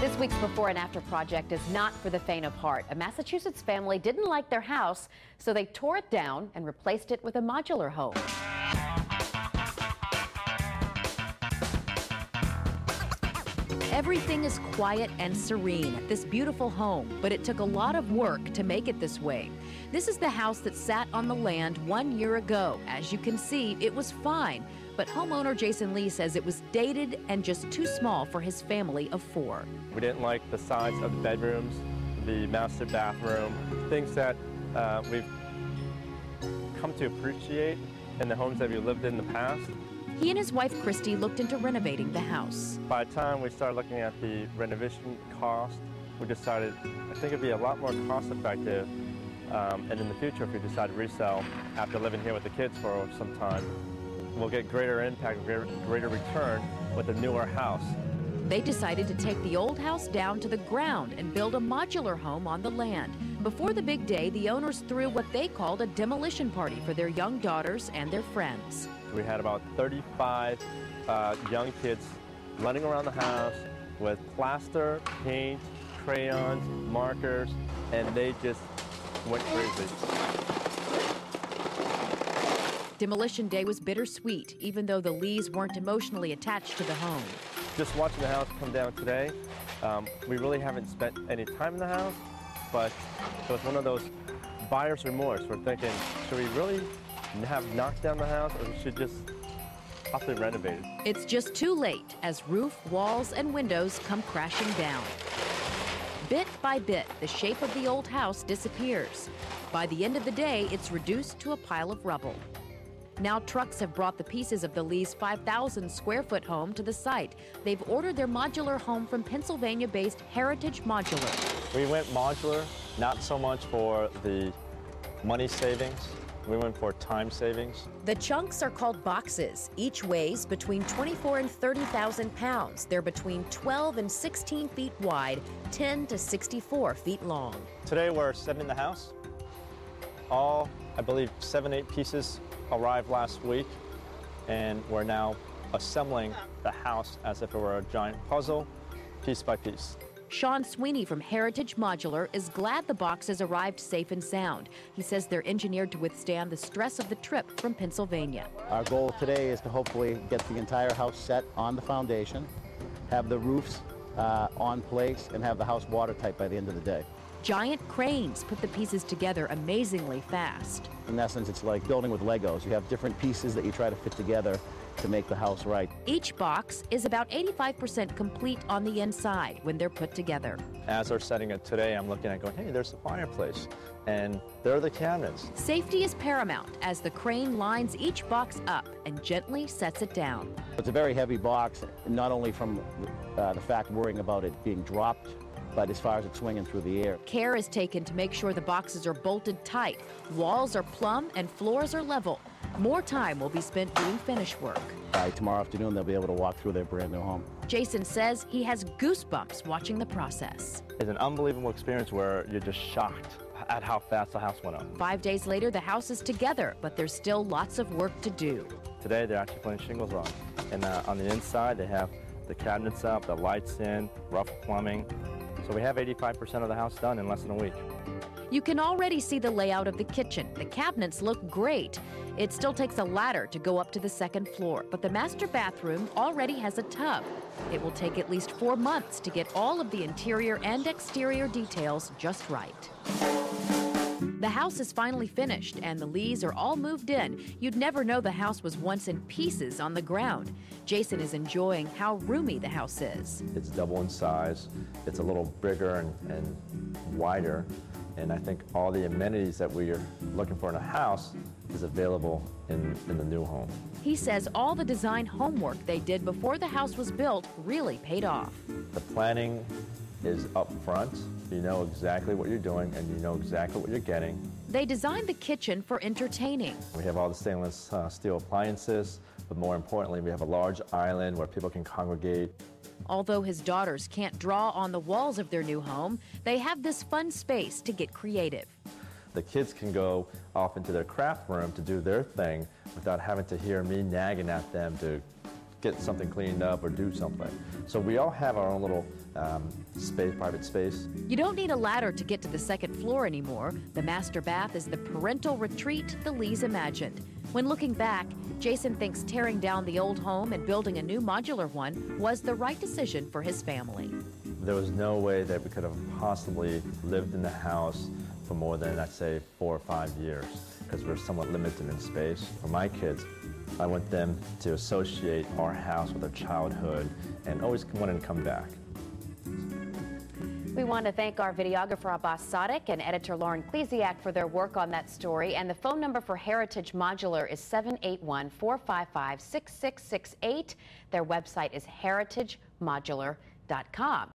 This week's Before and After project is not for the faint of heart. A Massachusetts family didn't like their house, so they tore it down and replaced it with a modular home. Everything is quiet and serene at this beautiful home, but it took a lot of work to make it this way. This is the house that sat on the land 1 year ago. As you can see, it was fine, but homeowner Jason Lee says it was dated and just too small for his family of 4. We didn't like the size of the bedrooms, the master bathroom, things that we've come to appreciate in the homes that we lived in the past. He and his wife Christy looked into renovating the house. By the time we started looking at the renovation cost, we decided I think it'd be a lot more cost effective, and in the future if we decide to resell after living here with the kids for some time, we'll get greater impact, greater return with a newer house. They decided to take the old house down to the ground and build a modular home on the land. Before the big day, the owners threw what they called a demolition party for their young daughters and their friends. We had about 35 young kids running around the house with plaster, paint, crayons, markers, and they just went crazy. Demolition day was bittersweet, even though the Lees weren't emotionally attached to the home. Just watching the house come down today, we really haven't spent any time in the house, but it was one of those buyer's remorse. We're thinking, should we really have knocked down the house, or we should just possibly renovate it? It's just too late as roof, walls, and windows come crashing down. Bit by bit, the shape of the old house disappears. By the end of the day, it's reduced to a pile of rubble. Now trucks have brought the pieces of the Lee's 5,000 square foot home to the site. They've ordered their modular home from Pennsylvania-based Heritage Modular. We went modular, not so much for the money savings. We went for time savings. The chunks are called boxes. Each weighs between 24 and 30,000 pounds. They're between 12 and 16 feet wide, 10 to 64 feet long. Today we're setting the house. All, I believe, 7, 8 pieces arrived last week, and we're now assembling the house as if it were a giant puzzle, piece by piece. Sean Sweeney from Heritage Modular is glad the boxes arrived safe and sound. He says they're engineered to withstand the stress of the trip from Pennsylvania. Our goal today is to hopefully get the entire house set on the foundation, have the roofs on place, and have the house watertight by the end of the day. Giant cranes put the pieces together amazingly fast. In essence, it's like building with Legos. You have different pieces that you try to fit together to make the house right. Each box is about 85% complete on the inside when they're put together. As they're setting it today, I'm looking at going, hey, there's the fireplace, and there are the cabinets. Safety is paramount as the crane lines each box up and gently sets it down. It's a very heavy box, not only from the fact worrying about it being dropped, but as far as it swinging through the air. Care is taken to make sure the boxes are bolted tight, walls are plumb, and floors are level. More time will be spent doing finish work. By tomorrow afternoon, they'll be able to walk through their brand new home. Jason says he has goosebumps watching the process. It's an unbelievable experience where you're just shocked at how fast the house went up. 5 days later, the house is together, but there's still lots of work to do. Today, they're actually putting shingles on. And on the inside, they have the cabinets up, the lights in, rough plumbing. So we have 85% of the house done in less than a week. You can already see the layout of the kitchen. The cabinets look great. It still takes a ladder to go up to the second floor, but the master bathroom already has a tub. It will take at least 4 months to get all of the interior and exterior details just right. The house is finally finished, and the Lees are all moved in. You'd never know the house was once in pieces on the ground. Jason is enjoying how roomy the house is. It's double in size. It's a little bigger and wider. And I think all the amenities that we are looking for in a house is available in the new home. He says all the design homework they did before the house was built really paid off. The planning is up front. You know exactly what you're doing, and you know exactly what you're getting. They designed the kitchen for entertaining. We have all the stainless steel appliances, but more importantly, we have a large island where people can congregate. Although his daughters can't draw on the walls of their new home, they have this fun space to get creative. The kids can go off into their craft room to do their thing without having to hear me nagging at them to get something cleaned up or do something. So we all have our own little private space. You don't need a ladder to get to the second floor anymore. The master bath is the parental retreat the Lees imagined. When looking back, Jason thinks tearing down the old home and building a new modular one was the right decision for his family. There was no way that we could have possibly lived in the house for more than, I'd say, 4 or 5 years, because we're somewhat limited in space. For my kids, I want them to associate our house with their childhood and always want to come back. We want to thank our videographer Abbas Sadek and editor Lauren Klesiak for their work on that story. And the phone number for Heritage Modular is 781-455-6668. Their website is heritagemodular.com.